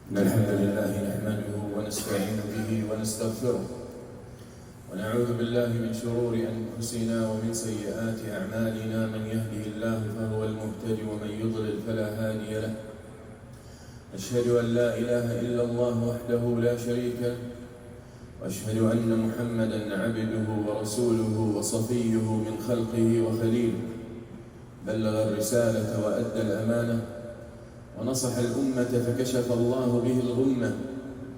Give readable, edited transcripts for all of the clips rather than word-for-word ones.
إن الحمد لله نحمده ونستعين به ونستغفره ونعوذ بالله من شرور أنفسنا ومن سيئات أعمالنا. من يهده الله فهو المهتدي ومن يضلل فلا هادي له. أشهد أن لا إله إلا الله وحده لا شريك له، وأشهد أن محمدًا عبده ورسوله وصفيه من خلقه وخليله، بلغ الرسالة وأدى الأمانة ونصح الأمة فكشف الله به الغمة،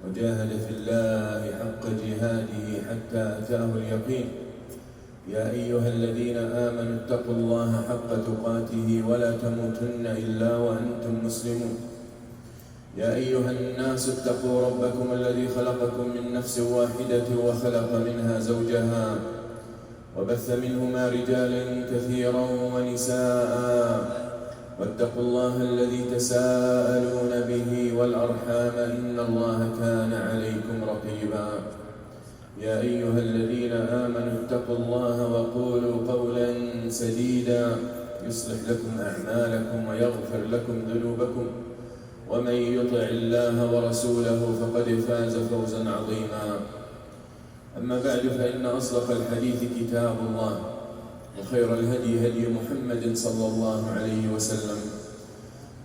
وجاهد في الله حق جهاده حتى أتاه اليقين. يا أيها الذين آمنوا اتقوا الله حق تقاته ولا تموتن إلا وأنتم مسلمون. يا أيها الناس اتقوا ربكم الذي خلقكم من نفس واحدة وخلق منها زوجها وبث منهما رجالا كثيرا ونساء، واتقوا الله الذي تساءلون به والأرحام إن الله كان عليكم رقيبا. يا أيها الذين آمنوا اتقوا الله وقولوا قولا سديدا يصلح لكم أعمالكم ويغفر لكم ذنوبكم، ومن يطع الله ورسوله فقد فاز فوزا عظيما. أما بعد، فإن أصدق الحديث كتاب الله، وخير الهدي هدي محمد صلى الله عليه وسلم،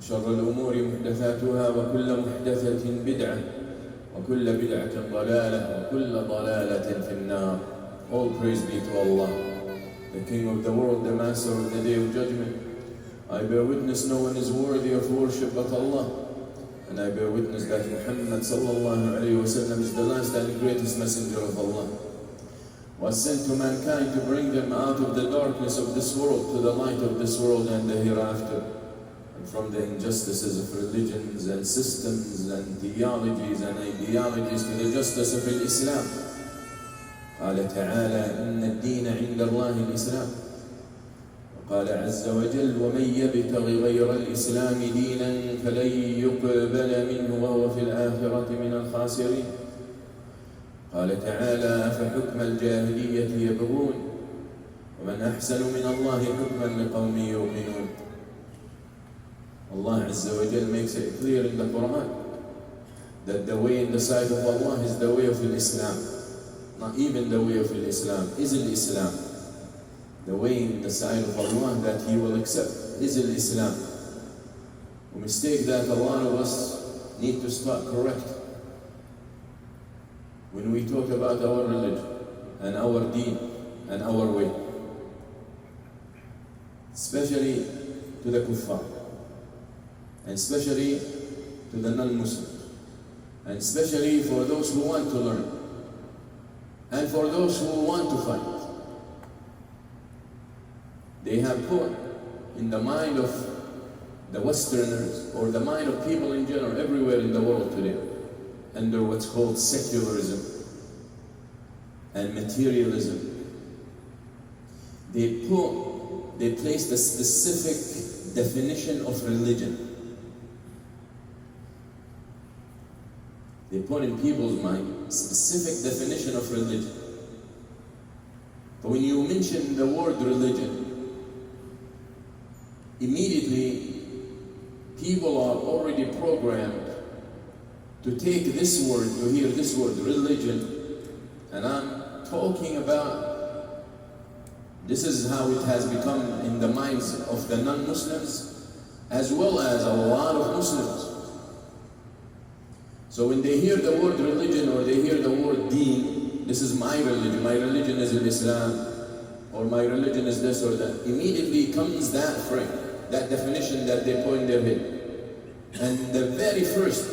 شر الأمور محدثاتها، وكل محدثة بدعة، وكل بدعة ضلالة، وكل ضلالة في النار. All praise be to Allah, the King of the world, the Master of the Day of Judgment. I bear witness no one is worthy of worship but Allah, and I bear witness that Muhammad sallallahu alayhi wa sallam is the last and greatest messenger of Allah, was sent to mankind to bring them out of the darkness of this world to the light of this world and the hereafter, and from the injustices of religions and systems and theologies and ideologies to the justice of Islam. قال تعالى: إن الدين عند الله الإسلام. وقال عز وجل: ومن يبتغ غير الإسلام دينا فلن يقبل منه وهو في الآخرة من الخاسرين. قال تعالى: أفحكم الجاهلية يبغون ومن أحسن من الله حكما لقوم يوقنون. Allah Azza wa Jal makes it clear in the Quran that the way in the sight of Allah is the way of Islam. Not even the way of Islam is Islam. The way in the sight of Allah that He will accept is Islam. A mistake that a lot of us need to start correct when we talk about our religion and our deen and our way, especially to the kuffar, and especially to the non-Muslims, and especially for those who want to learn, and for those who want to fight. They have put in the mind of the Westerners, or the mind of people in general everywhere in the world today, under what's called secularism and materialism, they placed a specific definition of religion. They put in people's mind a specific definition of religion. But when you mention the word religion, immediately people are already programmed to take this word, to hear this word, religion, and I'm talking about, this is how it has become in the minds of the non-Muslims as well as a lot of Muslims. So when they hear the word religion or they hear the word deen, this is my religion is Islam, or my religion is this or that, immediately comes that phrase, that definition that they put in their head. And the very first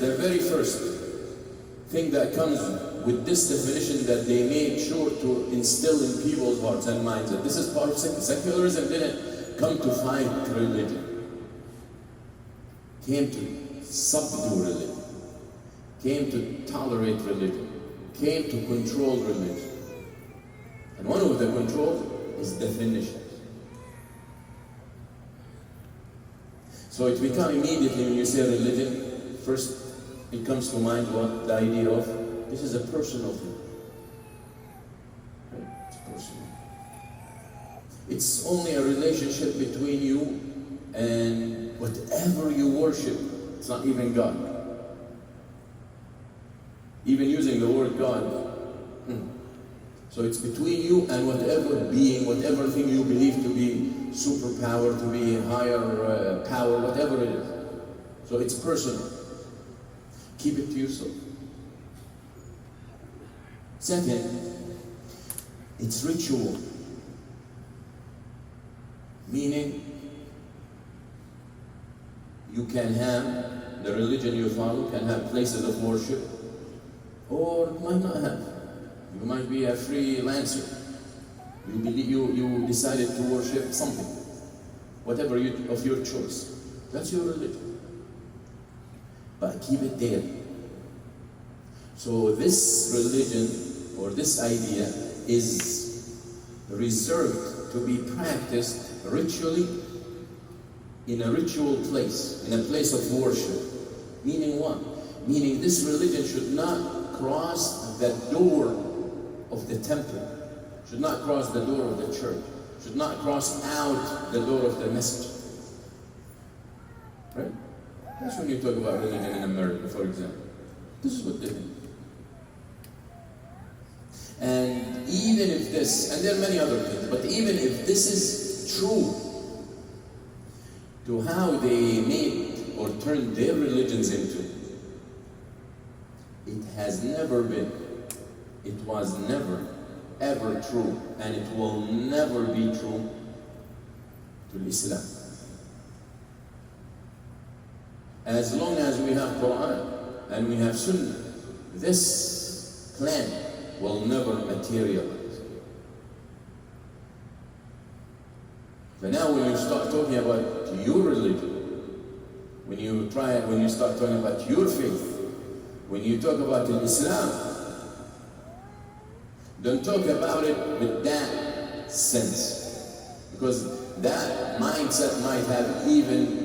thing that comes with this definition that they made sure to instill in people's hearts and minds, that this is part of secularism, didn't come to fight religion, came to subdue religion, came to tolerate religion, came to control religion. And one of the controls is definition. So it becomes immediately, when you say religion, first it comes to mind what the idea of, this is a personal thing. Right? It's personal. It's only a relationship between you and whatever you worship. It's not even God. even using the word God. So it's between you and whatever being, whatever thing you believe to be superpower, to be higher power, whatever it is. So it's personal. Keep it to yourself. Second, it's ritual. Meaning, you can have, the religion you follow can have places of worship, or it might not have. You might be a freelancer. You decided to worship something, whatever of your choice. That's your religion. But keep it there. So this religion, or this idea, is reserved to be practiced ritually in a ritual place, in a place of worship. Meaning what? Meaning this religion should not cross the door of the temple, should not cross the door of the church, should not cross out the door of the masjid. Right? That's when you talk about religion in America, for example. This is what they do. And even if this, and there are many other things, but even if this is true to how they made or turned their religions into, it has never been, it was never, ever true, and it will never be true to Islam. As long as we have Quran and we have Sunnah, this plan will never materialize. So now when you start talking about your religion, when you start talking about your faith, when you talk about Islam, don't talk about it with that sense, because that mindset might have even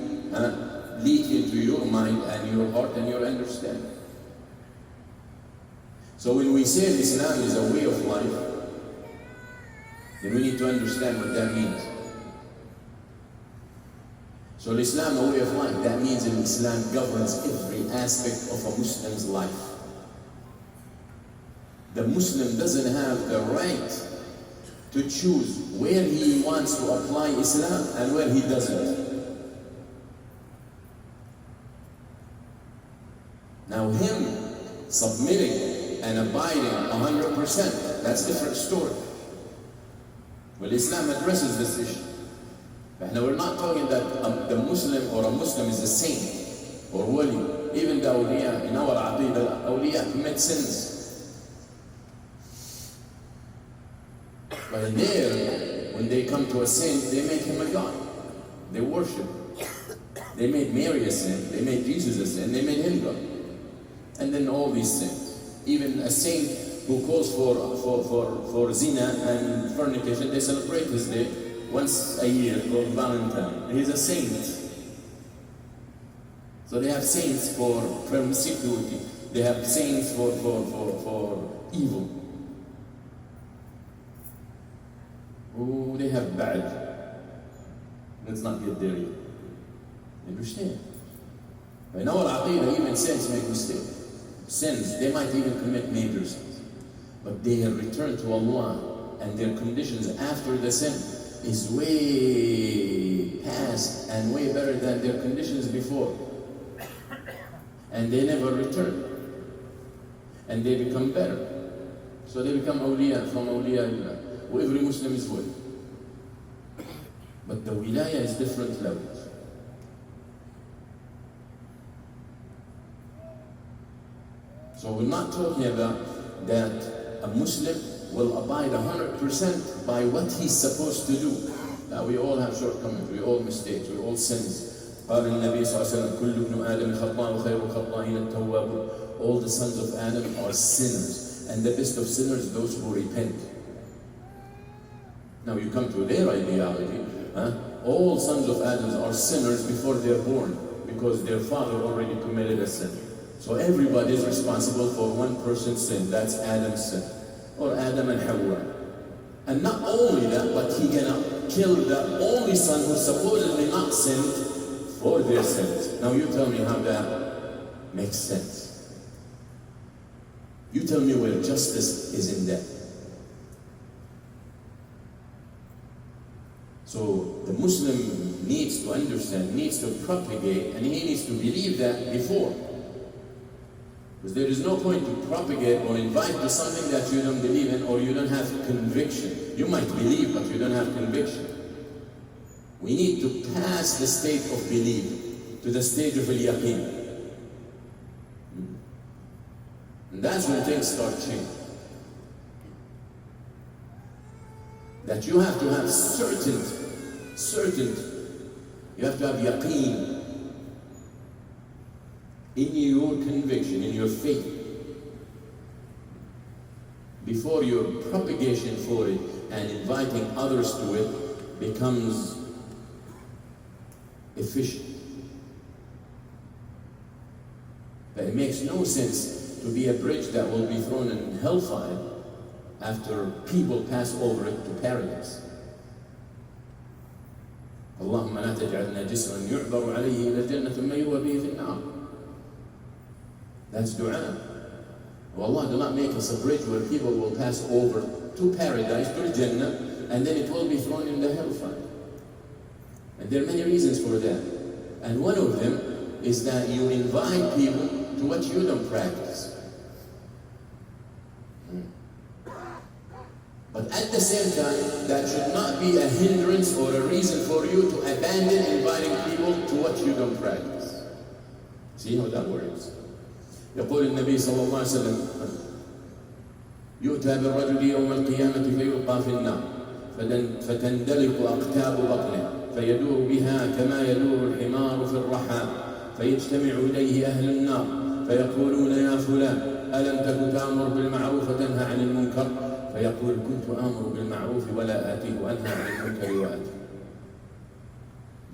leak into your mind and your heart and your understanding. So when we say Islam is a way of life, then we need to understand what that means. So Islam, a way of life, that means that Islam governs every aspect of a Muslim's life. The Muslim doesn't have the right to choose where he wants to apply Islam and where he doesn't. Now him submitting and abiding 100%, that's a different story. Well, Islam addresses this issue. Now we're not talking that the Muslim or a Muslim is a saint or wali. Even the awliya, in our aqidah, awliya commit sins. But there, when they come to a saint, they make him a god. They worship. They made Mary a saint, they made Jesus a saint, they made him God. And then all these things. Even a saint who calls for zina and fornication, they celebrate his day once a year called Valentine. He's a saint. So they have saints for promiscuity. They have saints for evil. Oh, they have bad. Let's not get there yet. You understand? In our aqidah, even saints make mistakes. Sins, they might even commit major sins. But they have returned to Allah, and their conditions after the sin is way past and way better than their conditions before. And they never return. And they become better. So they become awliya from awliya. Every Muslim is wali. But the wilayah is different levels. So we're not talking about that a Muslim will abide 100% by what he's supposed to do. Now we all have shortcomings, we all mistakes, we all sins. قال النبي صلى الله عليه وسلم كل ابن آدم خطاء وخير الخطائين التوابون. All the sons of Adam are sinners, and the best of sinners those who repent. Now you come to their ideology, all sons of Adam are sinners before they're born, because their father already committed a sin. So everybody is responsible for one person's sin, that's Adam's sin, or Adam and Hawa. And not only that, but he cannot kill the only son who supposedly not sinned for their sins. Now you tell me how that makes sense. You tell me where justice is in that. So the Muslim needs to understand, needs to propagate, and he needs to believe that before. Because there is no point to propagate or invite to something that you don't believe in or you don't have conviction. You might believe, but you don't have conviction. We need to pass the state of belief to the stage of al-yaqeen. And that's when things start changing. That you have to have certainty. You have to have yaqeen in your conviction, in your faith, before your propagation for it and inviting others to it becomes efficient. But it makes no sense to be a bridge that will be thrown in hellfire after people pass over it to paradise. اللهم لا تجعلنا جسرا يعبر عليه إلى الجنة ثم يهوى به في النار. That's dua. Oh Allah, do not make us a bridge where people will pass over to paradise, to Jannah, and then it will be thrown in the hellfire. And there are many reasons for that. And one of them is that you invite people to what you don't practice. But at the same time, that should not be a hindrance or a reason for you to abandon inviting people to what you don't practice. See how that works? يقول النبي صلى الله عليه وسلم يؤتى بالرجل يوم القيامة فيلقى في النار فتندلق أقتاب بطنه فيدور بها كما يدور الحمار في الرحى فيجتمع إليه أهل النار فيقولون يا فلان ألم تكن تأمر بالمعروف وتنهى عن المنكر فيقول كنت آمر بالمعروف ولا آتيه وأنهى عن المنكر وآتيه.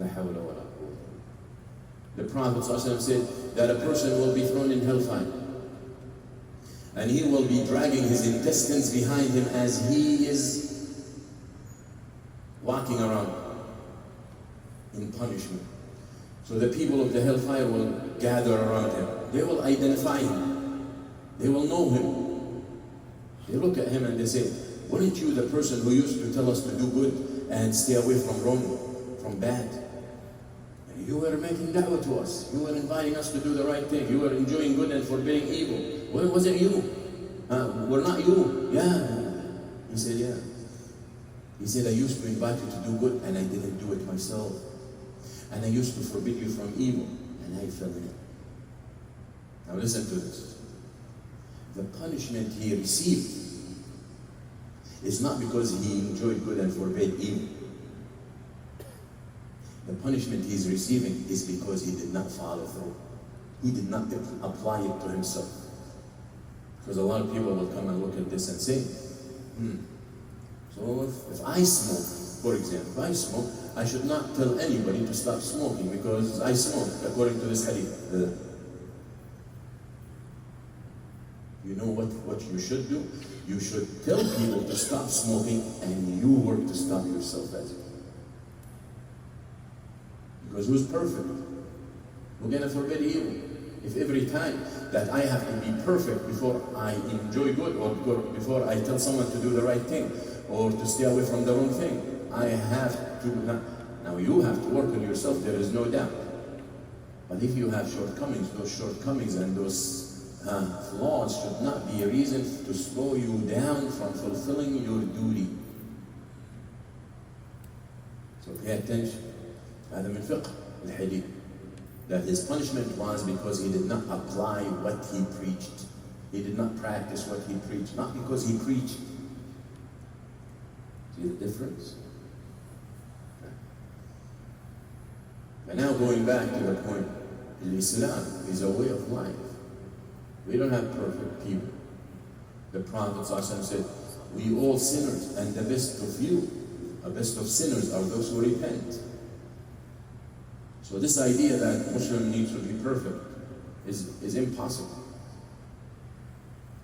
لا حول ولا قوة. The Prophet ﷺ said that a person will be thrown in hellfire and he will be dragging his intestines behind him as he is walking around in punishment. So the people of the hellfire will gather around him. They will identify him. They will know him. They look at him and they say, weren't you the person who used to tell us to do good and stay away from wrong, from bad? And you were making da'wah to us. You were inviting us to do the right thing. You were enjoying good and forbidding evil. Well, was it you? We're not you. Yeah. He said, yeah. He said, I used to invite you to do good and I didn't do it myself. And I used to forbid you from evil and I fell in it. Now listen to this. The punishment he received is not because he enjoyed good and forbade evil. The punishment he's receiving is because he did not follow through. He did not apply it to himself. Because a lot of people will come and look at this and say, so if I smoke, for example, if I smoke, I should not tell anybody to stop smoking because I smoke, according to this hadith. You know what you should do? You should tell people to stop smoking and you work to stop yourself as well. Because who's perfect? Who's going to forbid evil? If every time that I have to be perfect before I enjoy good or before I tell someone to do the right thing or to stay away from the wrong thing, I have to, now you have to work on yourself, there is no doubt. But if you have shortcomings, those shortcomings and those flaws should not be a reason to slow you down from fulfilling your duty. So pay attention. هذا من فقه الحديث. That his punishment was because he did not apply what he preached. He did not practice what he preached. Not because he preached. See the difference? And now going back to the point, Islam is a way of life. We don't have perfect people. The Prophet ﷺ said, we all sinners, and the best of you, the best of sinners are those who repent. So this idea that Muslim needs to be perfect is impossible.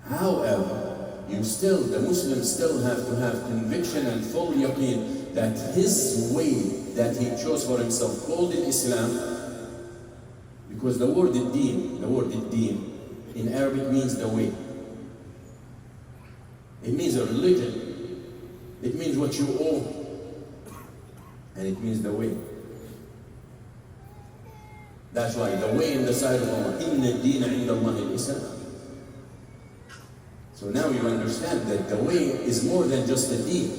However, the Muslims still have to have conviction and full yaqeen that his way that he chose for himself, called in Islam, because the word deen in Arabic means the way. It means a religion. It means what you own. And it means the way. That's why the way in the sight of Allah, inna ad-deena inda Allahi al-Islam. So now you understand that the way is more than just a deen.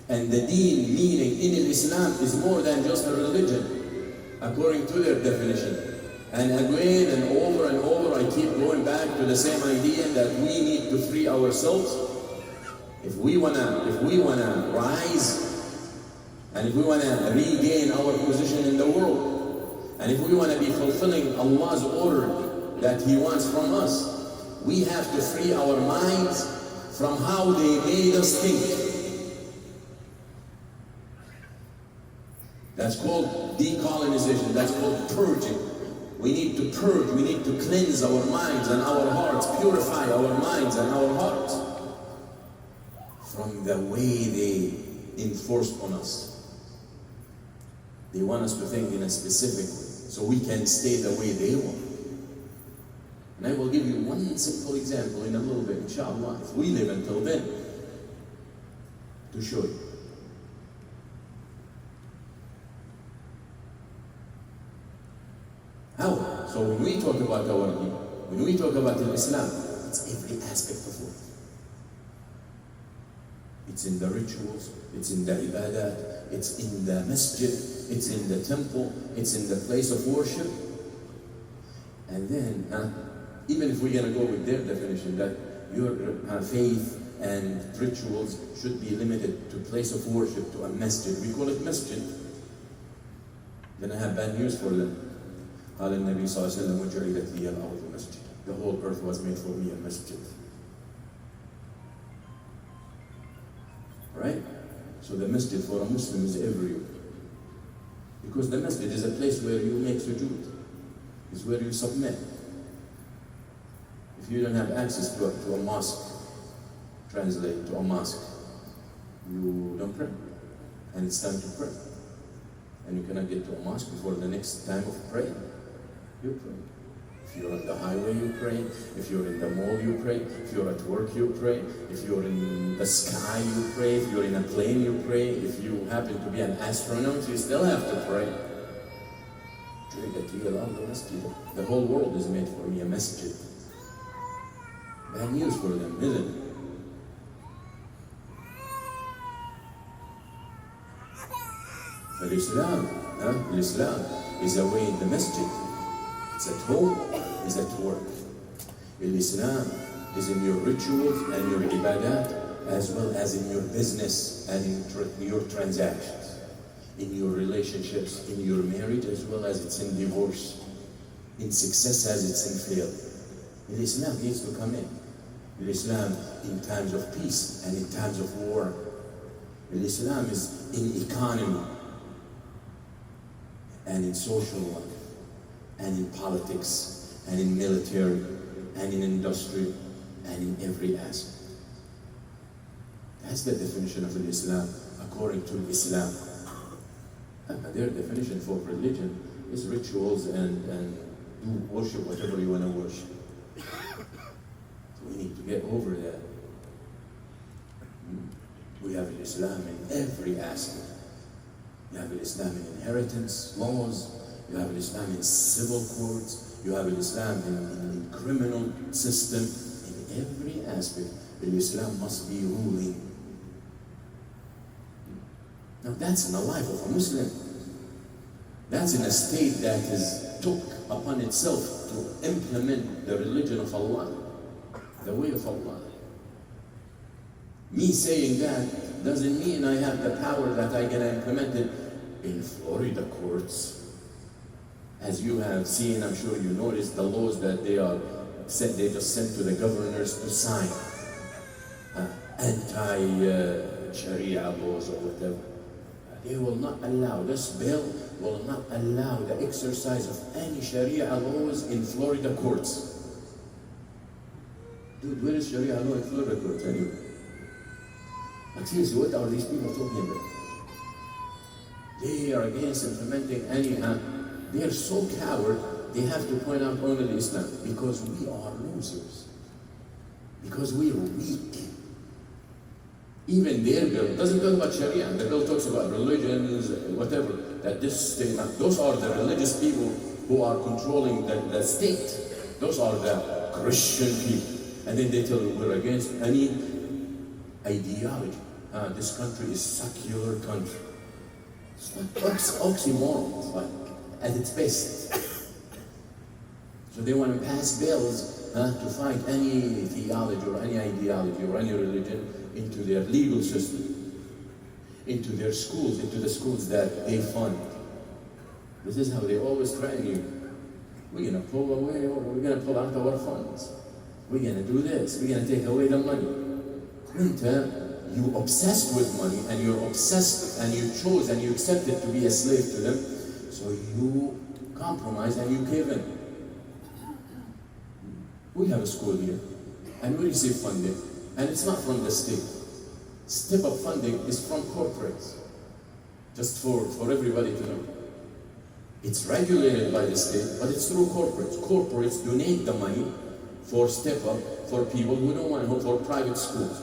And the deen meaning in Islam is more than just a religion, according to their definition. And again and over, I keep going back to the same idea that we need to free ourselves. If we wanna rise, and if we wanna regain our position in the world, and if we wanna be fulfilling Allah's order that He wants from us, we have to free our minds from how they made us think. That's called decolonization. That's called purging. We need to purge, we need to cleanse our minds and our hearts, purify our minds and our hearts from the way they enforced on us. They want us to think in a specific way, so we can stay the way they want. And I will give you one simple example in a little bit, inshallah, if we live until then, to show you. How? So when we talk about our deen, when we talk about Islam, it's every aspect of life. It's in the rituals, it's in the ibadat, it's in the masjid, it's in the temple, it's in the place of worship. And then, even if we're going to go with their definition that your faith and rituals should be limited to place of worship, to a masjid, we call it masjid, then I have bad news for them. قال النبي صلى الله عليه وسلم وجعلت لي الأرض مسجد. The whole earth was made for me a masjid. Right? So the masjid for a Muslim is everywhere. Because the masjid is a place where you make sujood. It's where you submit. If you don't have access to a mosque, translate to a mosque, you don't pray. And it's time to pray. And you cannot get to a mosque before the next time of prayer. You pray. If you're on the highway, you pray. If you're in the mall, you pray. If you're at work, you pray. If you're in the sky, you pray. If you're in a plane, you pray. If you happen to be an astronaut, you still have to pray. The whole world is made for me a masjid. Bad news for them, isn't it? But Islam is away in the masjid. It's at home, it's at work. Islam is in your rituals and your ibadat, as well as in your business and in your transactions, in your relationships, in your marriage, as well as it's in divorce, in success as it's in failure. Islam needs to come in. Islam in times of peace and in times of war. Islam is in economy and in social life, and in politics, and in military, and in industry, and in every aspect. That's the definition of Islam, according to Islam. Their definition for religion is rituals and do worship whatever you want to worship. So we need to get over that. We have Islam in every aspect. You have Islam in inheritance, laws. You have Islam in civil courts. You have Islam in criminal system. In every aspect, Islam must be ruling. Now that's in the life of a Muslim. That's in a state that has took upon itself to implement the religion of Allah, the way of Allah. Me saying that doesn't mean I have the power that I can implement it in Florida courts. As you have seen, I'm sure you noticed the laws that they just sent to the governors to sign. Anti-Sharia laws or whatever. They will not allow, this bill will not allow the exercise of any Sharia laws in Florida courts. Dude, where is Sharia law in Florida courts anyway? But seriously, what are these people talking about? They are against implementing any. They are so coward, they have to point out only Islam because we are losers. Because we are weak. Even their bill doesn't talk about Sharia. The bill talks about religions, whatever. That this statement, those are the religious people who are controlling the state. Those are the Christian people. And then they tell you we're against any ideology. This country is secular country. It's like oxymorons, like at its best. So they want to pass bills to fight any theology or any ideology or any religion into their legal system, into their schools, into the schools that they fund. This is how they always threaten you. We're going to pull away, or we're going to pull out our funds. We're going to do this. We're going to take away the money. You obsessed with money, and you're obsessed, and you chose, and you accepted to be a slave to them, so you compromise and you cave in. We have a school here, and we receive funding, and it's not from the state. Step-up funding is from corporates, just for everybody to know. It's regulated by the state, but it's through corporates. Corporates donate the money for step-up for people who don't want to go for private schools.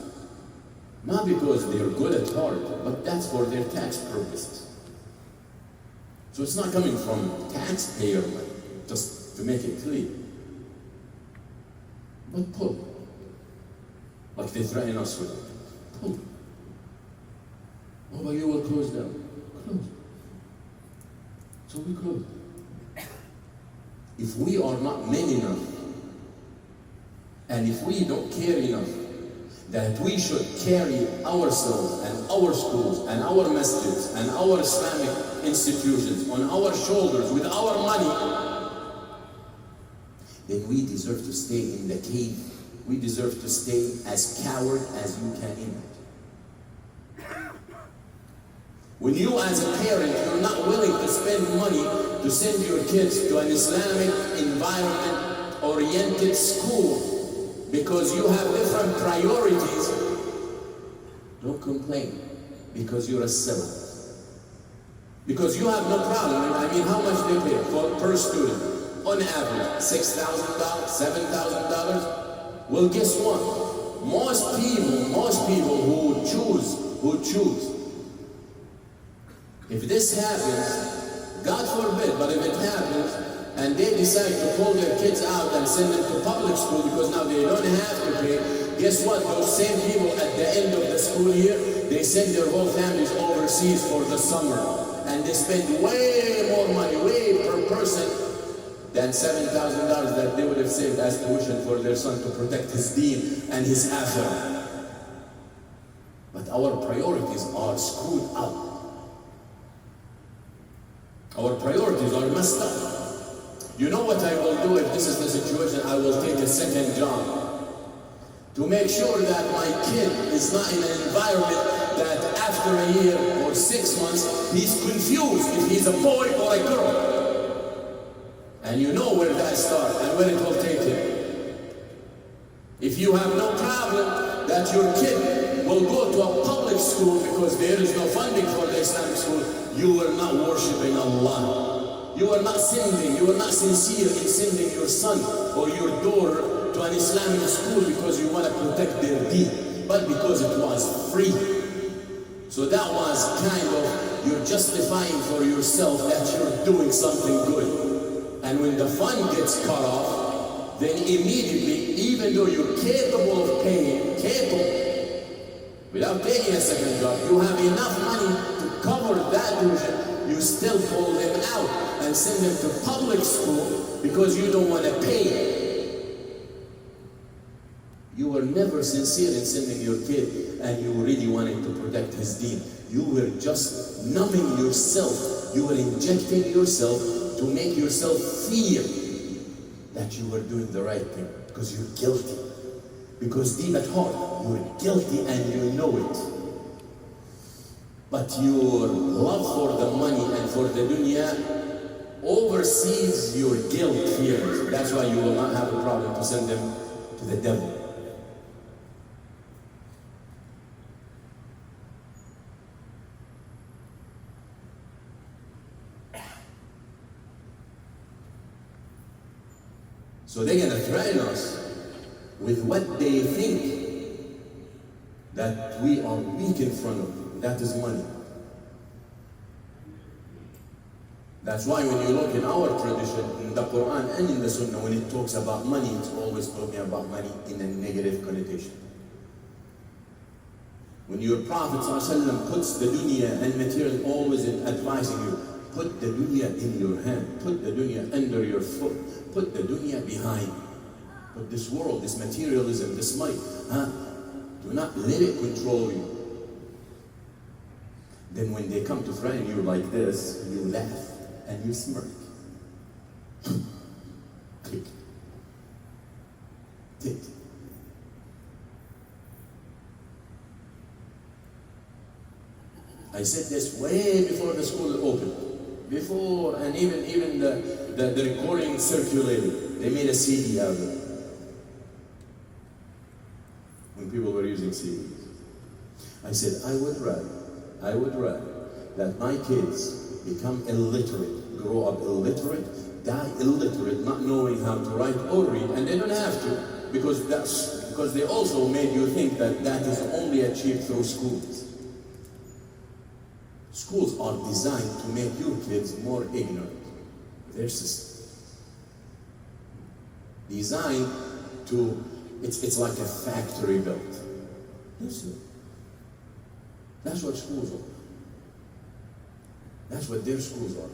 Not because they're good at heart, but that's for their tax purposes. So it's not coming from taxpayer money, just to make it clear. But pull. Like they threaten us with it. Pull. Oh, but you will close down. Close. So we close. If we are not men enough, and if we don't care enough, that we should carry ourselves and our schools and our masjids and our Islamic institutions on our shoulders with our money, then we deserve to stay in the cave. We deserve to stay as coward as you can imagine. When you as a parent, you're not willing to spend money to send your kids to an Islamic environment-oriented school because you have different priorities, don't complain because you're a seller. Because you have no problem. I mean, how much they pay per student? On average, $6,000, $7,000. Well, guess what? Most people who choose. If this happens, God forbid, but if it happens, and they decide to pull their kids out and send them to public school because now they don't have to pay, guess what? Those same people at the end of the school year, they send their whole families overseas for the summer. And they spend way more money, way per person, than $7,000 that they would have saved as tuition for their son to protect his deen and his akhirah. But our priorities are screwed up. Our priorities are messed up. You know what I will do if this is the situation? I will take a second job to make sure that my kid is not in an environment that after a year or 6 months, he's confused if he's a boy or a girl. And you know where that starts and where it will take him. If you have no problem that your kid will go to a public school because there is no funding for the Islamic school, you are not worshipping Allah. You are not sending, you are not sincere in sending your son or your daughter to an Islamic school because you want to protect their deen, but because it was free. So that was kind of, you're justifying for yourself that you're doing something good. And when the fund gets cut off, then immediately, even though you're capable of paying, without taking a second job, you have enough money to cover that tuition, you still pull them out and send them to public school because you don't want to pay. You were never sincere in sending your kid and you really wanted to protect his deen. You were just numbing yourself. You were injecting yourself to make yourself feel that you were doing the right thing because you're guilty. Because deep at heart, you're guilty and you know it. But your love for the money and for the dunya oversees your guilt feelings. That's why you will not have a problem to send them to the devil. So they're going to threaten us with what they think that we are weak in front of. That is money. That's why when you look in our tradition, in the Quran and in the Sunnah, when it talks about money, it's always talking about money in a negative connotation. When your Prophet ﷺ puts the dunya and material, always advising you, put the dunya in your hand, put the dunya under your foot, put the dunya behind. But this world, this materialism, this might, do not let it control you. Then when they come to threaten you like this, you laugh and you smirk. Tick. Tick. I said this way before the school opened. Before, and even the recording circulated. They made a CD out of it. When people were using CDs. I said, I would rather that my kids become illiterate, grow up illiterate, die illiterate, not knowing how to write or read, and they don't have to, because they also made you think that that is only achieved through schools. Schools are designed to make your kids more ignorant. Their system. Designed to, it's like a factory built. That's what schools are. That's what their schools are.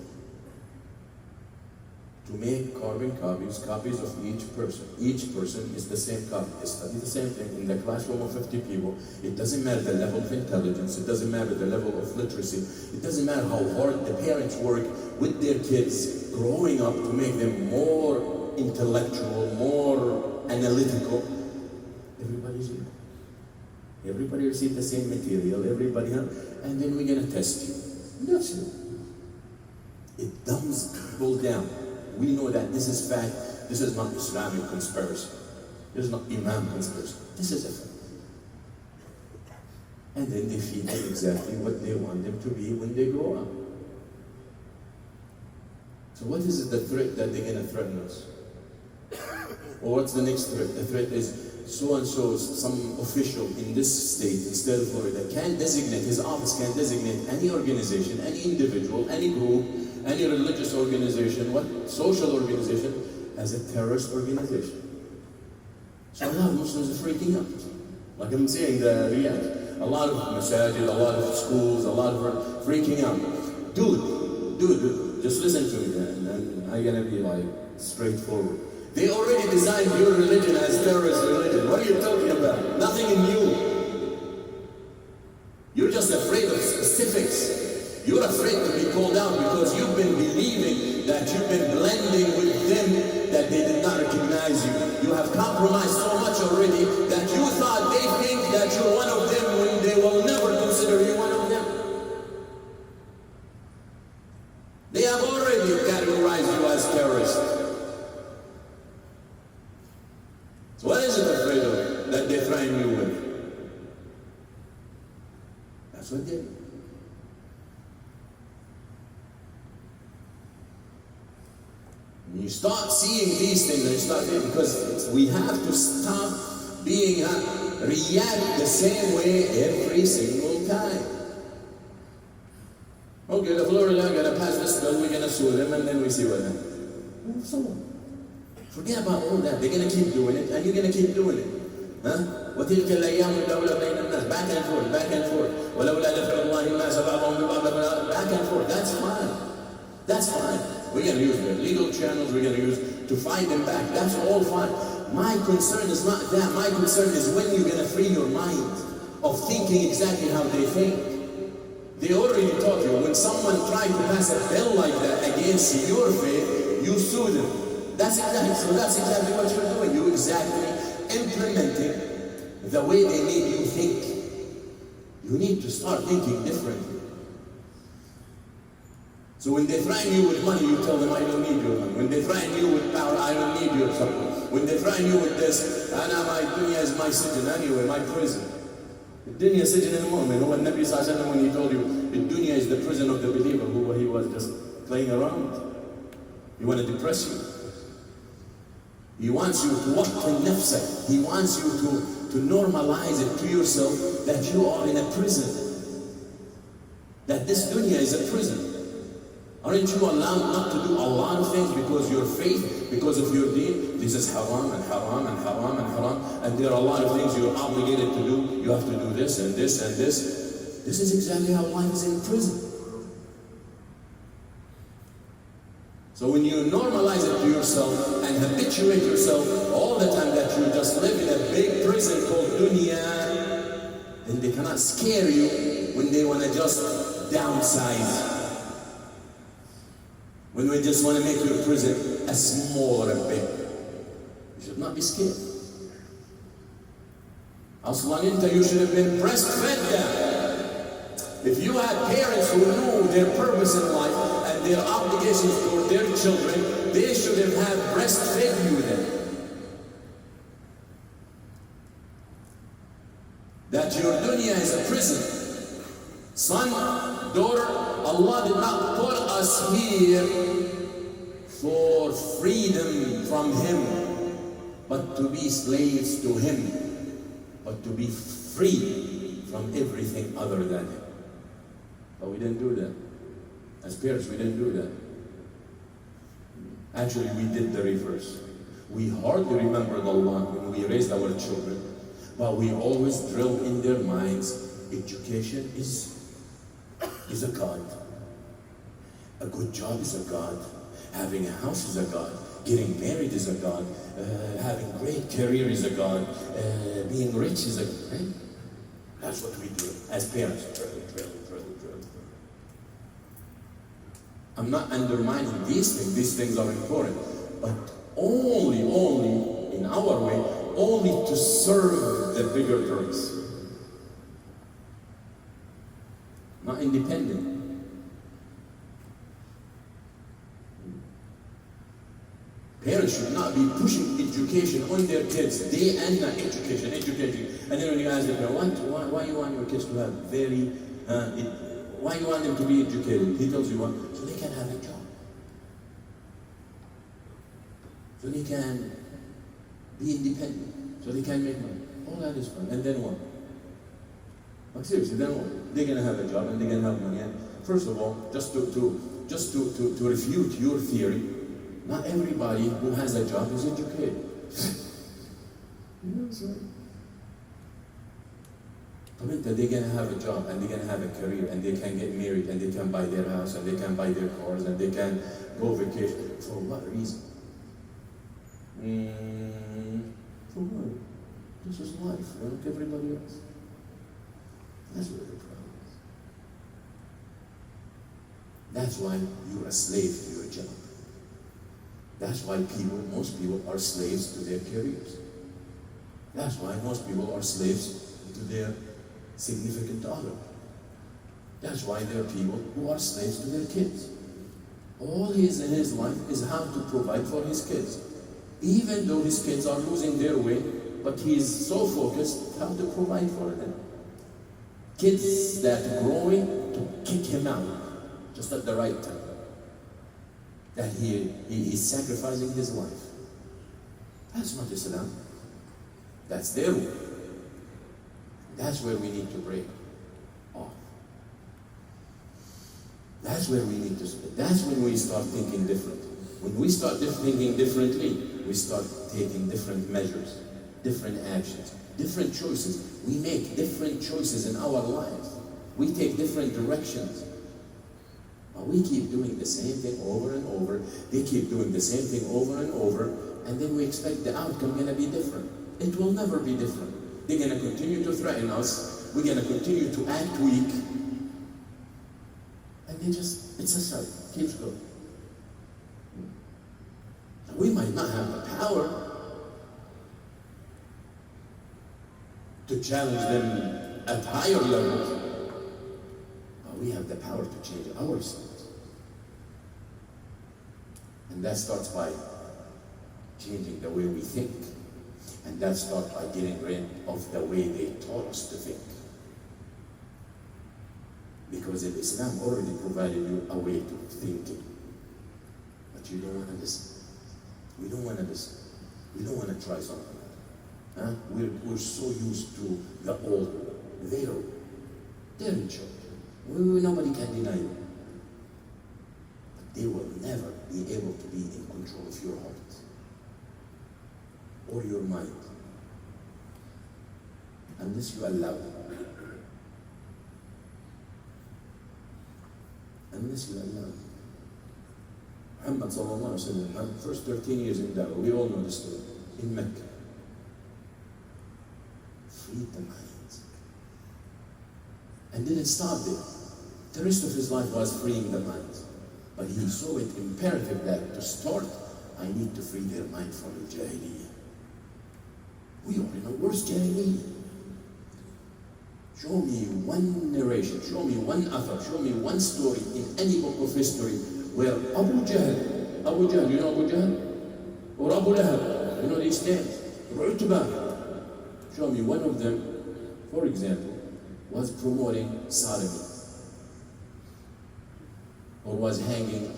To make carbon copies of each person. Each person is the same copy. They study the same thing in the classroom of 50 people. It doesn't matter the level of intelligence. It doesn't matter the level of literacy. It doesn't matter how hard the parents work with their kids growing up to make them more intellectual, more analytical. Everybody's equal. Everybody receives the same material. Everybody, and then we're going to test you. That's it. It dumbs people down. We know that this is fact. This is not Islamic conspiracy. This is not Imam conspiracy. This is a fact. And then they feed them exactly what they want them to be when they grow up. So what is the threat that they're going to threaten us? Or what's the next threat? The threat is so-and-so, some official in this state, in state of Florida, can designate, his office can designate any organization, any individual, any group, any religious organization, what social organization, as a terrorist organization. So a lot of Muslims are freaking out. Like I'm saying, the Riyadh, a lot of masajid, a lot of schools, a lot of freaking out. Dude, just listen to me, and I'm gonna be like straightforward. They already designed your religion as terrorist religion. What are you talking about? Nothing in you. You're just afraid of specifics. You're afraid to be called out because you've been believing that you've been blending with them, that they did not recognize you. You have compromised so much already that you thought they think that you're one of them when they will never consider you one of them. They have already categorized you as terrorist. So what is it afraid of that they threaten you with? That's what they do. When you start seeing these things, and you start thinking, because we have to stop being react the same way every single time. Okay, the Florida are gonna pass this bill, we're gonna sue them, and then we see what happens. So forget about all that. They're gonna keep doing it, and you're gonna keep doing it. وتلك الأيام نداولها بين الناس, back and forth, back and forth. ولولا دفع الله الناس بعضهم ببعض, back and forth. That's fine. That's fine. We're going to use the legal channels, we're going to use to fight them back. That's all fine. My concern is not that. My concern is when you're going to free your mind of thinking exactly how they think. They already taught you, when someone tried to pass a bill like that against your faith, you sue them. That's exactly what you're doing. You're exactly implementing the way they made you think. You need to start thinking differently. So when they threaten you with money, you tell them, I don't need your money. When they threaten you with power, I don't need your support. When they threaten you with this, my dunya is my sijin anyway, my prison. The dunya sijin al-mu'min. When Nabi Sallallahu Alaihi Wasallam, when he told you, the dunya is the prison of the believer, who he was just playing around. He want to depress you. He wants you to walk in nafsa. He wants you to normalize it to yourself that you are in a prison. That this dunya is a prison. Aren't you allowed not to do a lot of things because your faith, because of your deen? This is haram and haram and haram and haram. And there are a lot of things you're obligated to do. You have to do this and this and this. This is exactly how life is in prison. So when you normalize it to yourself and habituate yourself all the time that you just live in a big prison called dunya, then they cannot scare you when they want to just downsize. When we just want to make your prison as small or a big. You should not be scared. Aslan, you should have been breastfed there. If you had parents who knew their purpose in life, their obligations toward their children, they should have breastfed you then. That your dunya is a prison. Son, daughter, Allah did not put us here for freedom from Him, but to be slaves to Him, but to be free from everything other than Him. But we didn't do that. As parents, we didn't do that. Actually, we did the reverse. We hardly remembered Allah when we raised our children, but we always drilled in their minds, education is a God. A good job is a God. Having a house is a God. Getting married is a God. Having great career is a God. Being rich is a God. Right? That's what we do as parents. Drill. I'm not undermining these things. These things are important. But only in our way, only to serve the bigger purpose. Not independent. Parents should not be pushing education on their kids day and night. Education. And then when you ask them, why you want your kids to have why you want them to be educated? He tells you what, so they can have a job. So they can be independent. So they can make money. All that is fun. And then what? Like seriously, then what? They're gonna have a job and they're gonna have money. And first of all, just to refute your theory, not everybody who has a job is educated. You know what I'm saying? They're going to have a job and they're going to have a career and they can get married and they can buy their house and they can buy their cars and they can go vacation. For what reason? For what? This is life, like everybody else. That's where the problem is. That's why you're a slave to your job. That's why most people are slaves to their careers. That's why most people are slaves to their significant other. That's why there are people who are slaves to their kids. All he is in his life is how to provide for his kids. Even though his kids are losing their way, but he is so focused how to provide for them. Kids that are growing to kick him out just at the right time. That he is sacrificing his life. That's not Islam. That's their way. That's where we need to break off. That's where we need to split. That's when we start thinking different. When we start thinking differently, we start taking different measures, different actions, different choices. We make different choices in our lives. We take different directions. But we keep doing the same thing over and over. They keep doing the same thing over and over. And then we expect the outcome going to be different. It will never be different. They're going to continue to threaten us. We're going to continue to act weak. And it's a cycle. Keeps going. We might not have the power to challenge them at higher levels, but we have the power to change ourselves. And that starts by changing the way we think. And that starts by getting rid of the way they taught us to think. Because if Islam already provided you a way to thinking, but you don't want to listen. We don't want to listen. We don't want to try something. We're so used to the old. They're in charge. Nobody can deny it. But they will never be able to be in control of your heart or your mind unless you allow them. Unless you allow them. Muhammad sallallahu alaihi wasallam, first 13 years in Dawah, we all know the story, in Mecca. Freed the minds. And didn't stop there. The rest of his life was freeing the minds. But he saw it imperative that to start, I need to free their mind from the Jahiliyyah. We already know where's Jahiliyyah. Show me one narration, show me one author, show me one story in any book of history where Abu Jahl, you know Abu Jahl? Or Abu Lahab, you know these names? Or Utbah. Show me one of them, for example, was promoting sodomy. Or was hanging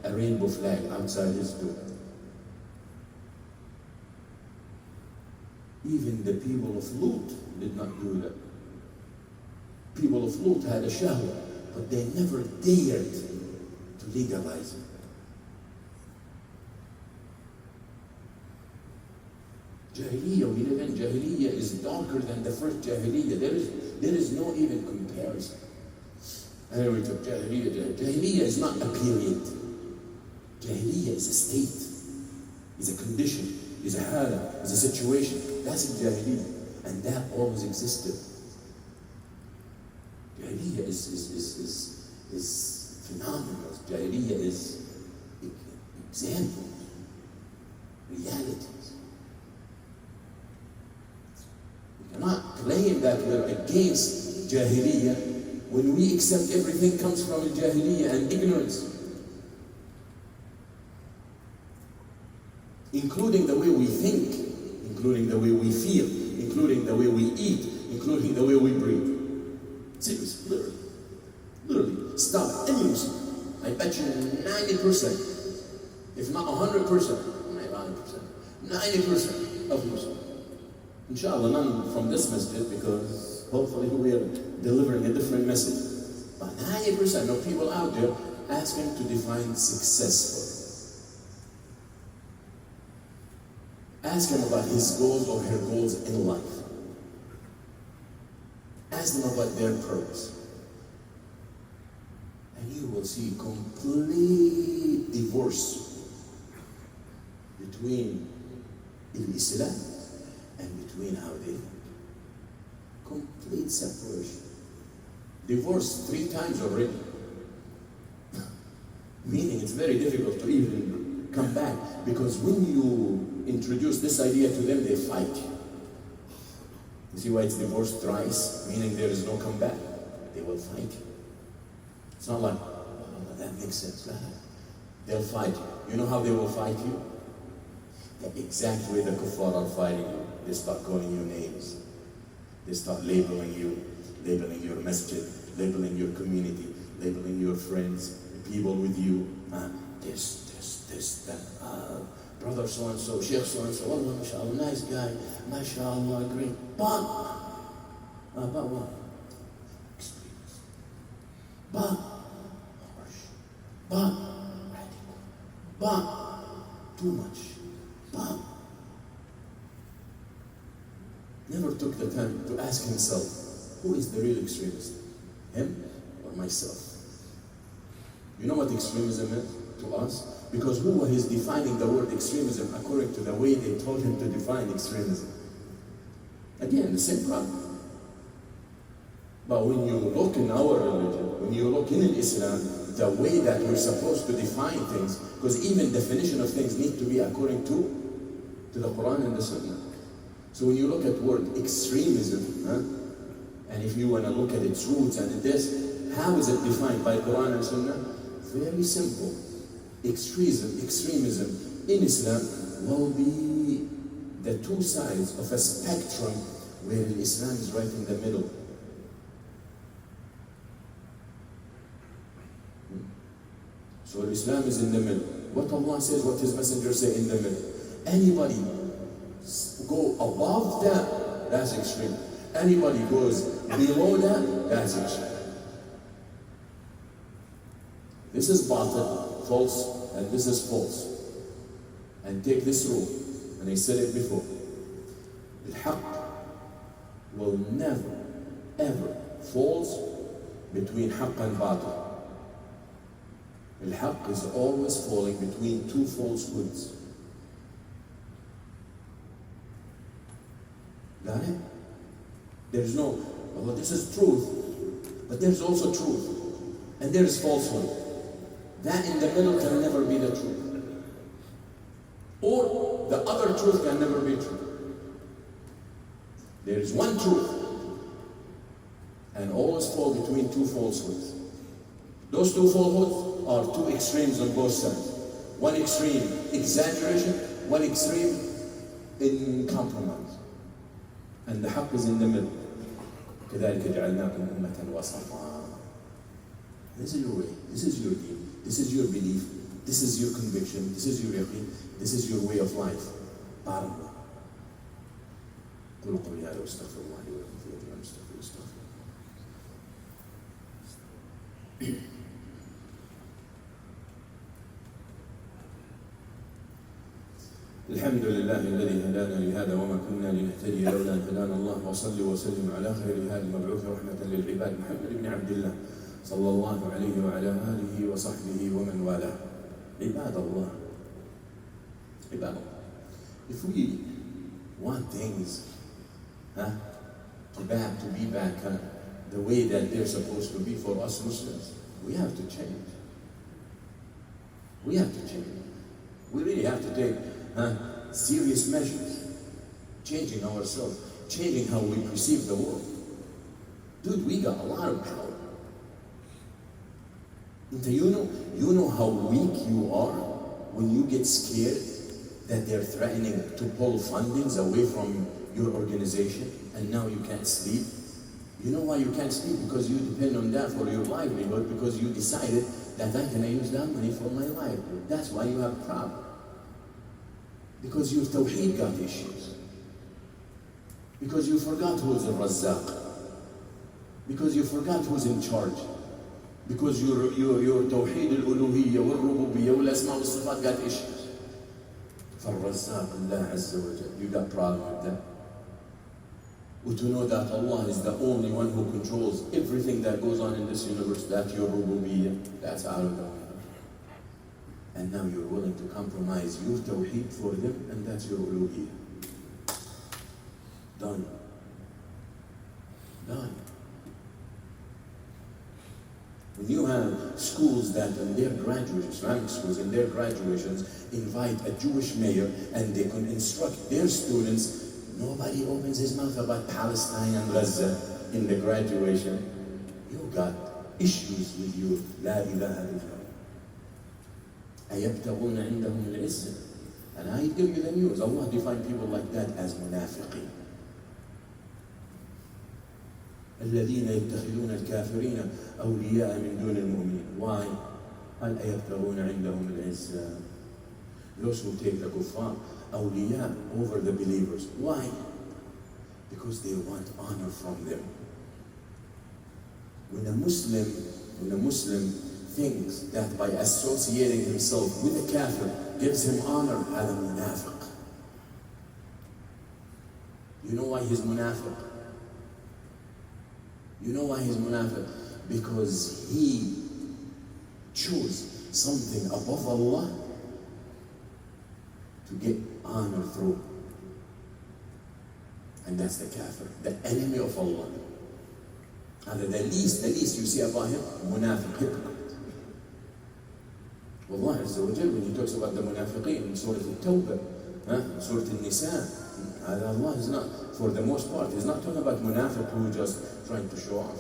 a rainbow flag outside his door. Even the people of Lut did not do that. People of Lut had a shahwa, but they never dared to legalize it. Jahiliyyah, we live in Jahiliyyah is darker than the first Jahiliyyah. There is no even comparison. And we took Jahiliyyah. Jahiliyyah is not a period. Jahiliyyah is a state, is a condition, is a hala, is a situation. That's a Jahiliyyah. And that always existed. Jahiliyyah is phenomenal. Jahiliyyah is examples, realities. We cannot claim that we're against Jahiliyyah when we accept everything comes from Jahiliyyah and ignorance. Including the way we think, including the way we feel, including the way we eat, including the way we breathe. Seriously, literally, stop any Muslim. I bet you 90%, if not 100%, maybe 100%, 90% of Muslims. Inshallah, none from this masjid because hopefully we are delivering a different message. But 90% of people out there asking to define successful. Ask him about his goals or her goals in life. Ask them about their purpose. And you will see complete divorce between Islam and between how they think. Complete separation. Divorced 3 times already. Meaning it's very difficult to even come back because when you introduce this idea to them, they fight you. You see why it's divorced thrice? Meaning there is no comeback. They will fight you. It's not like, oh, that makes sense. They'll fight you. You know how they will fight you? The exact way the kuffar are fighting you. They start calling you names. They start labeling you, labeling your masjid, labeling your community, labeling your friends, the people with you. This, that. Brother so-and-so, Sheikh so-and-so, Allah, mashallah, nice guy, mashallah, great. But what? Extremist. But harsh. But radical. But too much. But never took the time to ask himself, who is the real extremist? Him or myself? You know what extremism is to us? Because who is defining the word extremism according to the way they told him to define extremism? Again, the same problem. But when you look in our religion, when you look in Islam, the way that we're supposed to define things, because even definition of things need to be according to the Quran and the Sunnah. So when you look at word extremism, and if you want to look at its roots and this, how is it defined by Quran and Sunnah? Very simple. Extremism in Islam will be the 2 sides of a spectrum where Islam is right in the middle. So Islam is in the middle. What Allah says, what His Messenger say in the middle. Anybody go above that, that's extreme. Anybody goes below that, that's extreme. This is batil, false, and this is false. And take this rule, and I said it before. Al-haq will never, ever falls between haqq and batil. Al-haq is always falling between two falsehoods. Got it? There's no, well, this is truth, but there's also truth, and there is falsehood. That in the middle can never be the truth. Or the other truth can never be true. There is one truth, and always fall between two falsehoods. Those two falsehoods are two extremes on both sides. One extreme, exaggeration, one extreme, in compromise. And the haqq is in the middle. كذلك جعلناكم أمة وسطا. This is your way, this is your deen, this is your belief, this is your conviction, this is your yaqeen, this is your way of life. بارك الله. قولوا قولي هذا واستغفر الله لي ولكم في الذين استغفر. الحمد لله الذي هدانا لهذا وما كنا لنهتدي لولا ان هدانا الله وصلي وسلم على خير هذا المبعوث رحمة للعباد محمد بن عبد الله صلى الله عليه وعلى آله وصحبه ومن والاه. عباد الله. عباد الله. If we want things to be back the way that they're supposed to be for us Muslims, we have to change. We have to change. We really have to take serious measures, changing ourselves, changing how we perceive the world. Dude, we got a lot of power. You know how weak you are when you get scared that they're threatening to pull fundings away from your organization and now you can't sleep? You know why you can't sleep? Because you depend on that for your livelihood, because you decided that I'm going to use that money for my livelihood. That's why you have a problem. Because your tawheed got issues. Because you forgot who's the Razzaq. Because you forgot who's in charge. Because your tawheed al-uluhiyya wal-rububiyya wal-asma wal-sifat got issues. فالرزاق Allah Azza wa Jal, you got problem with that. To know that Allah is the only one who controls everything that goes on in this universe, that's your rububiyyah, that's out of the way. And now you're willing to compromise your tawheed for them, and that's your uluhiyyah. Done. Done. When you have schools that in their graduations, Islamic schools, in their graduations, invite a Jewish mayor and they can instruct their students, nobody opens his mouth about Palestine and Gaza in the graduation. You got issues with your La ilaha illallah. أَيَبْتَغُونَ عِنْدَهُمُ الْعِزَّةِ. And I give you the news. Allah defined people like that as munafiqeen. الذين يتخذون الكافرين أولياء من دون المؤمنين. Why? قال أيبتغون عندهم العزة. Those who take the kuffar awliya over the believers. Why? Because they want honor from them. When a Muslim thinks that by associating himself with a kafir gives him honor, هذا munafiq. You know why he's munafiq? You know why he's munafiq? Because he chose something above Allah to get honor through. And that's the kafir, the enemy of Allah. And the least you see about him, munafiq, hypocrite. Allah Azza wa Jal, when he talks about the munafiqeen in Surah Al-Tawbah, Surah Al-Nisa, Allah is not, for the most part, he's not talking about munafiq who just trying to show off.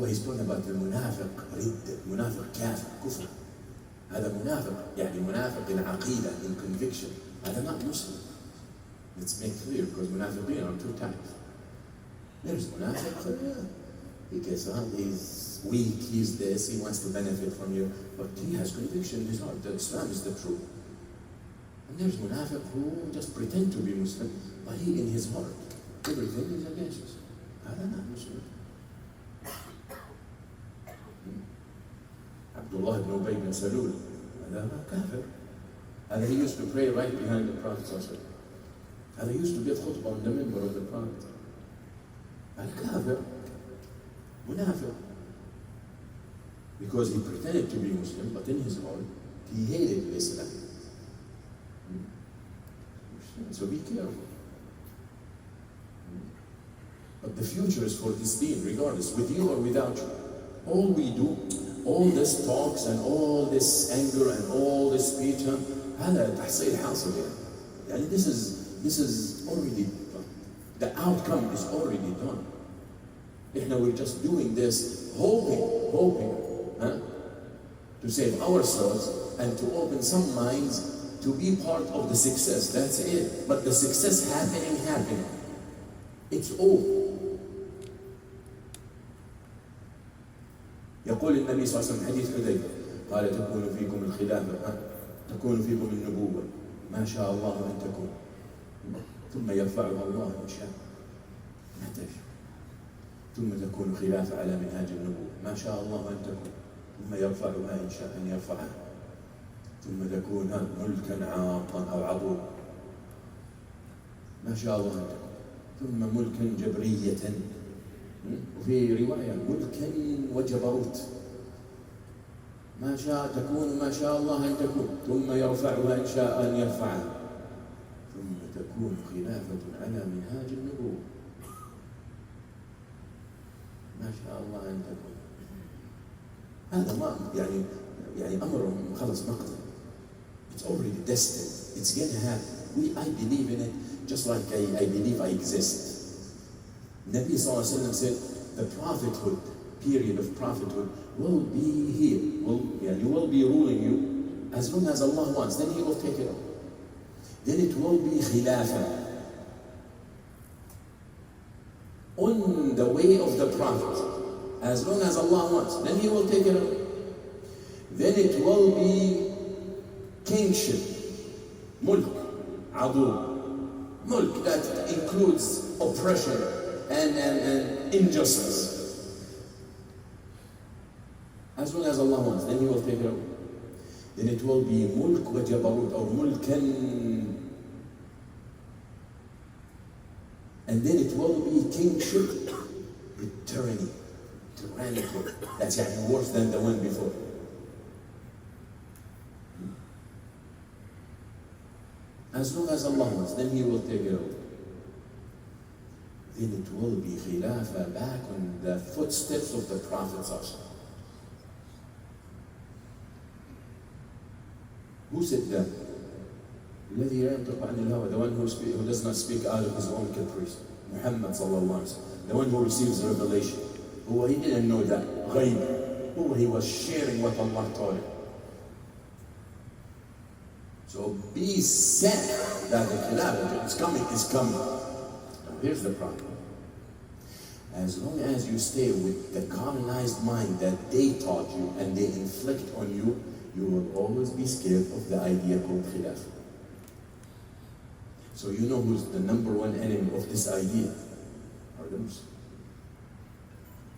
He's talking about the munafiq, munafiq kafir, kufr. هذا منافق, يعني منافق in عقيدة, in conviction. هذا not Muslim. Let's make clear, because munafiqeen are two types. There's munafiq, because he's weak, he's this, he wants to benefit from you, but he has conviction in his heart that Islam is the truth. And there's munafiq who just pretend to be Muslim, but he in his heart, everything is against us. هذا not Muslim. Abdullah ibn Ubay ibn Salul, هذا kafir. And he used to pray right behind the Prophet ﷺ. And he used to give khutbah on the minbar of the Prophet. Al-Kafir, Munafiq. Because he pretended to be Muslim, but in his heart, he hated Islam. So be careful. But the future is for this deen, regardless, with you or without you. All we do, all this talks and all this anger and all this speech, هذا تحصيل حاصل يعني. This is already done. The outcome is already done. We're just doing this, hoping to save ourselves and to open some minds to be part of the success. That's it. But the success happening. It's all. يقول النبي صلى الله عليه وسلم حديث حذيفة قال تكون فيكم الخلافة تكون فيكم النبوة ما شاء الله أن تكون ثم يرفعها الله إن شاء ما تشاء ثم تكون خلافة على منهاج النبوة ما شاء الله أن تكون ثم يرفعها إن شاء أن يرفعها ثم تكون ملكا عاقا أو عضوضا ما شاء الله أن تكون ثم ملكا جبرية وفي رواية ملكا وجبروت ما شاء تكون ما شاء الله أن تكون ثم يرفعها إن شاء أن يرفعها ثم تكون خلافة على منهاج النبوة ما شاء الله أن تكون. هذا ما يعني أمر خلص مقدر. It's already destined. It's going to happen. I believe in it just like I believe I exist. Nabi Sallallahu Alaihi Wasallam said the prophethood, period of prophethood, will be here. You will be ruling you as long as Allah wants. Then He will take it over. Then it will be khilafah. On the way of the Prophet, as long as Allah wants. Then He will take it over. Then it will be kingship, mulk, adu, mulk that includes oppression and injustice. As long as Allah wants, then He will take it over. Then it will be mulk wa jabarut, or mulkan. And then it will be kingship with tyrannical. That's worse than the one before. As long as Allah wants, then He will take it over. Then it will be khilafah back on the footsteps of the Prophet. Who said that? الذي لا ينطق عن الهوى, the one who does not speak out of his own caprice. Muhammad sallallahu alaihi wasallam, the one who receives revelation. He didn't know that ghaib. He was sharing what Allah taught him. So be set that the khilafah is coming. Now here's the problem. As long as you stay with the colonized mind that they taught you and they inflict on you, you will always be scared of the idea called khilafah. So you know who's the number one enemy of this idea? Are the Muslims.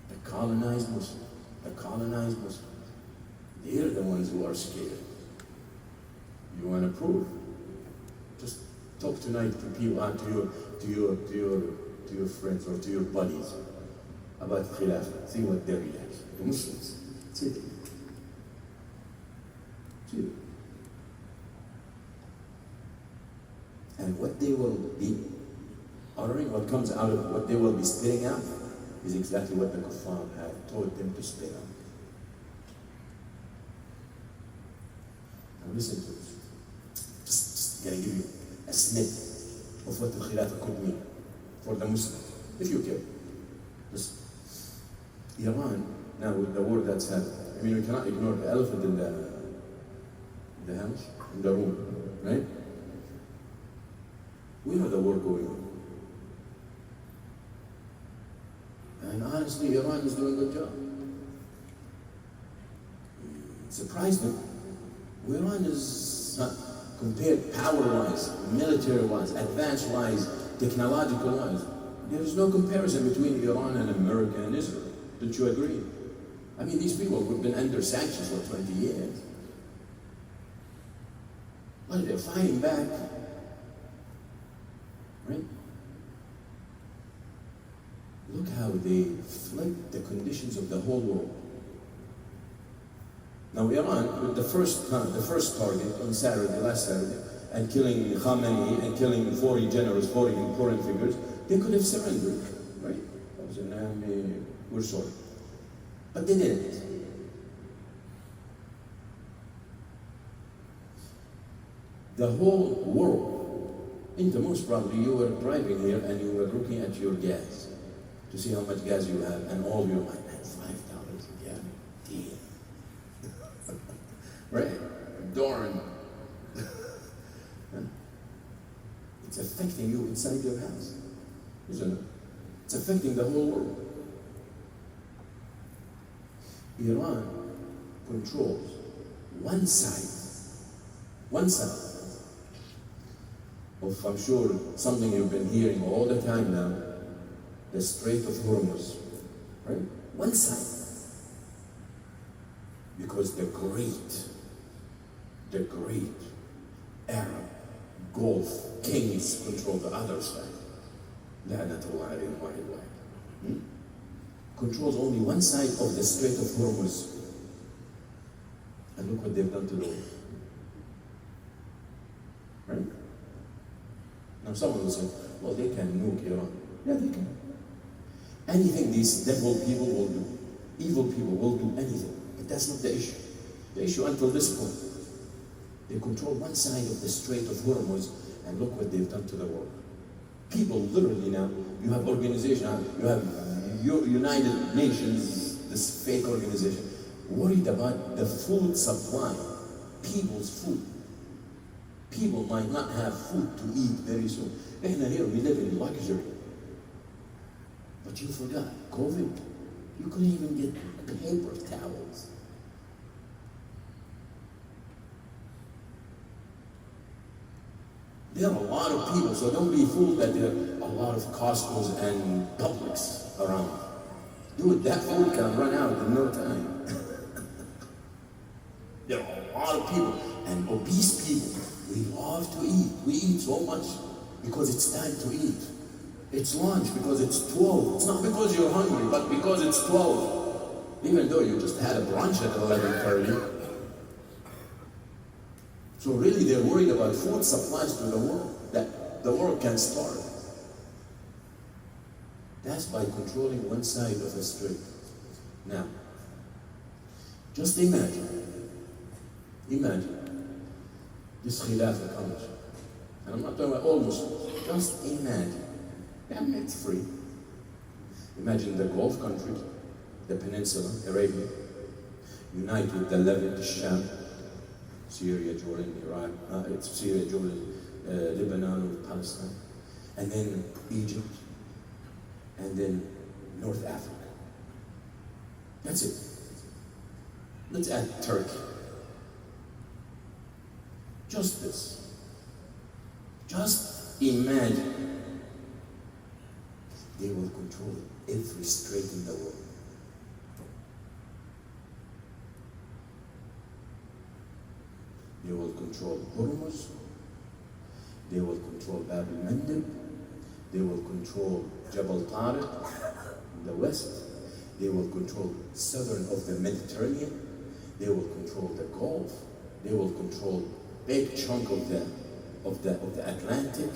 The colonized Muslims. The colonized Muslims. They're the ones who are scared. You want to prove? Just talk tonight to people, to your friends or to your buddies about khilafah. See what their reaction. The Muslims. See it. See it. And what they will be uttering, what comes out of what they will be spitting out, is exactly what the kuffar had taught them to spit out. Now listen to this. Just going to give you a snip of what the khilafah could mean for the Muslims, if you care. Listen. Iran, now with the war that's happened, we cannot ignore the elephant in the house, in the room, right? We know the war going on. And honestly, Iran is doing a good job. It surprised them. Iran is compared power-wise, military-wise, advance-wise, technological-wise, there is no comparison between Iran and America and Israel. Don't you agree? I mean, these people have been under sanctions for 20 years. Well, they're fighting back, right? Look how they flip the conditions of the whole world. Now Iran, with the first target on Saturday, last Saturday, and killing Khamenei and killing 40 generals, 40 important figures, they could have surrendered, right? We're sorry. But they didn't. The whole world, into most probably you were driving here and you were looking at your gas to see how much gas you have, and all your like, man, $5 a gallon. Damn. Right? Darn. It's affecting you inside your house, isn't it? It's affecting the whole world. Iran controls one side of, I'm sure, something you've been hearing all the time now, the Strait of Hormuz, right? One side. Because the great Arab Gulf kings control the other side. Controls only one side of the Strait of Hormuz. And look what they've done to the world. Right? Now someone will say, well, they can nuke Iran. Yeah, they can. Anything these devil people will do, evil people will do anything. But that's not the issue. The issue until this point, they control one side of the Strait of Hormuz, and look what they've done to the world. People literally now, you have organization, you have United Nations, this fake organization, worried about the food supply, people's food. People might not have food to eat very soon. Here we live in luxury. But you forgot, COVID, you couldn't even get paper towels. There are a lot of people, so don't be fooled that there are a lot of Costco's and Publix around. Dude, that food can run out in no time. There are a lot of people, and obese people. We love to eat. We eat so much because it's time to eat. It's lunch because it's 12. It's not because you're hungry, but because it's 12. Even though you just had a brunch at 11:30. So really they're worried about food supplies to the world, that the world can starve. That's by controlling one side of the strait. Now, just imagine this Khilafah comes. And I'm not talking about all Muslims, just imagine. And it's free. Imagine the Gulf countries, the peninsula, Arabia, unite with the Levant, the Sham, Syria, Jordan, Iraq, Syria, Jordan, Lebanon, with Palestine, and then Egypt, and then North Africa. That's it. Let's add Turkey. Just this. Just imagine. They will control every strait in the world. They will control Hormuz. They will control Bab al-Mandeb. They will control Jabal Tariq in the west. They will control southern of the Mediterranean. They will control the Gulf. They will control big chunk of the Atlantic.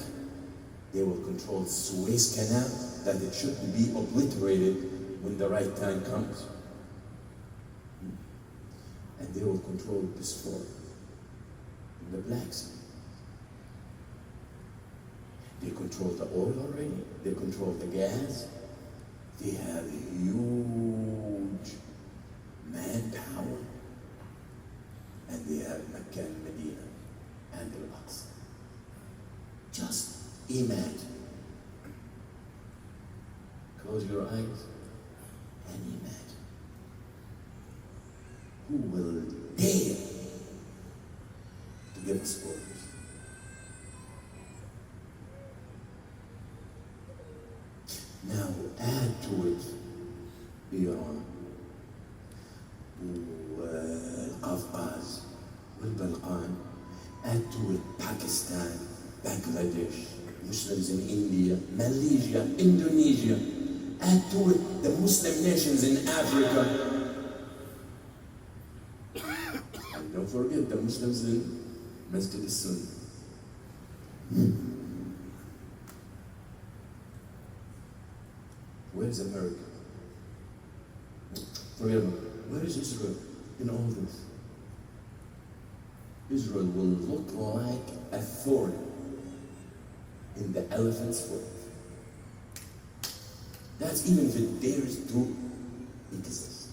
They will control Suez Canal, that it shouldn't be obliterated when the right time comes. And they will control this fort in the Black Sea. They control the oil already. They control the gas. They have huge manpower. And they have Mecca and Medina and Al-Aqsa. Just imagine. Close your eyes and imagine. Who will dare to give us orders? add to it Iran, Kafkaz, Balkan, add to it Pakistan, Bangladesh, Muslims in India, Malaysia, Indonesia, add to it the Muslim nations in Africa. And don't forget the Muslims in Masjid al-Sunnah. Where is America? Forget about it. Where is Israel in all this? Israel will look like a thorn in the elephant's foot. That's even if it dares to exist.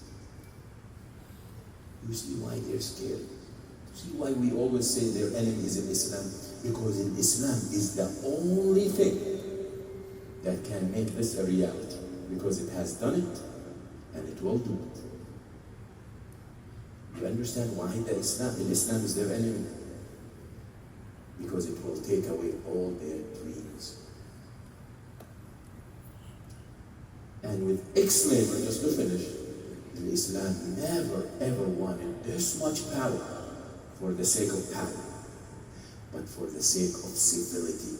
You see why they're scared? You see why we always say their enemy is in Islam? Because in Islam is the only thing that can make this a reality. Because it has done it, and it will do it. You understand why Islam is their enemy? Because it will take away all their dreams. And with ex-slavery, just to finish, Islam never ever wanted this much power for the sake of power, but for the sake of civility,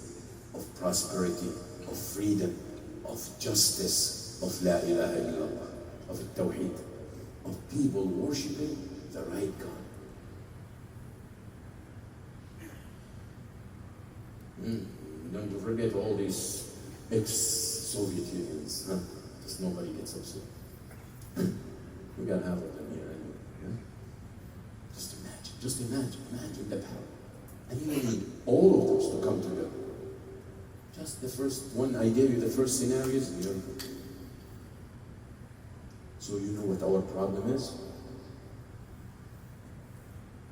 of prosperity, of freedom, of justice, of La ilaha illallah, of Tawheed, of people worshipping the right God. Don't forget all these ex-Soviet Unions, huh? Just nobody gets upset. We got half of them here anyway. Huh? Just imagine the power. And you need all of those to come together. Just the first one, I gave you the first scenarios. So you know what our problem is?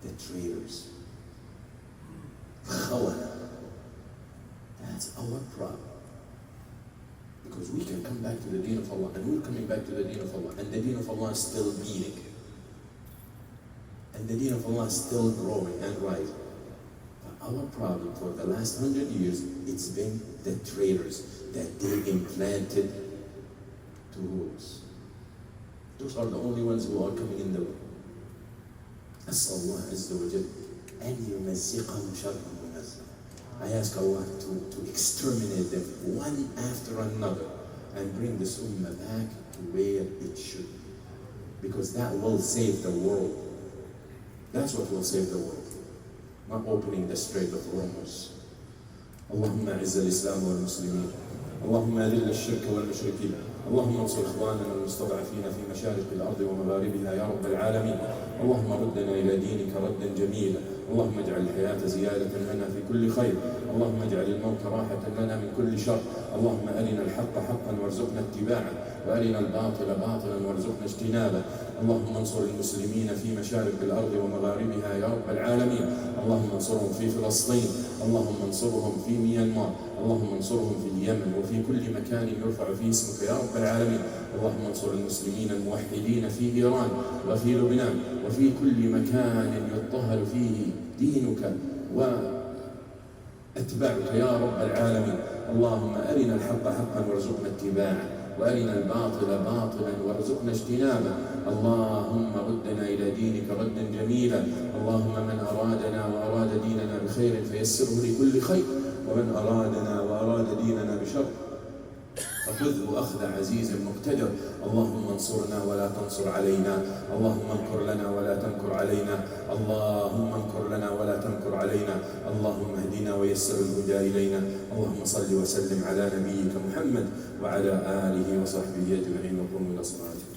The traitors. Khawana. That's our problem. Because we can come back to the deen of Allah, and we're coming back to the deen of Allah, and the deen of Allah is still beating. And the deen of Allah is still growing and rising. But our problem for the last 100 years, it's been the traitors that they implanted to rule us. Those are the only ones who are coming in the way. أسأل الله عز وجل أن يمزقهم شرهم ومزقهم. I ask Allah to exterminate them one after another and bring this ummah back to where it should be. Because that will save the world. That's what will save the world. Not opening the Strait of Hormuz. اللهم أعز الإسلام والمسلمين. اللهم أذل الشرك والمشركين. اللهم انصر إخواننا المستضعفين في مشارق الأرض ومغاربها يا رب العالمين. اللهم ردنا إلى دينك ردا جميلا. اللهم اجعل الحياة زيادة لنا في كل خير. اللهم اجعل الموت راحة لنا من كل شر. اللهم أرنا الحق حقا وارزقنا اتباعه، وأرنا الباطل باطلا وارزقنا اجتنابه. اللهم انصر المسلمين في مشارق الأرض ومغاربها يا رب العالمين. اللهم انصرهم في فلسطين، اللهم انصرهم في ميانمار، اللهم انصرهم في اليمن وفي كل مكان يرفع فيه اسمك يا رب العالمين. اللهم انصر المسلمين الموحدين في إيران وفي لبنان وفي كل مكان يضطهد فيه دينك وأتباعك يا رب العالمين. اللهم أرنا الحق حقا وارزقنا اتباعه، وأرنا الباطل باطلا وارزقنا اجتنابه. اللهم ردنا إلى دينك ردا جميلا. اللهم من أرادنا وأراد ديننا بخير فيسره لكل خير، ومن أرادنا وأراد ديننا بشر فخذه أخذ عزيز مقتدر. اللهم انصرنا ولا تنصر علينا، اللهم امكر لنا ولا تمكر علينا، اللهم امكر لنا ولا تمكر علينا، اللهم اهدنا ويسر الهدى إلينا. اللهم صل وسلم على نبيك محمد وعلى آله وصحبه أجمعين، وقوموا إلى صلاتكم.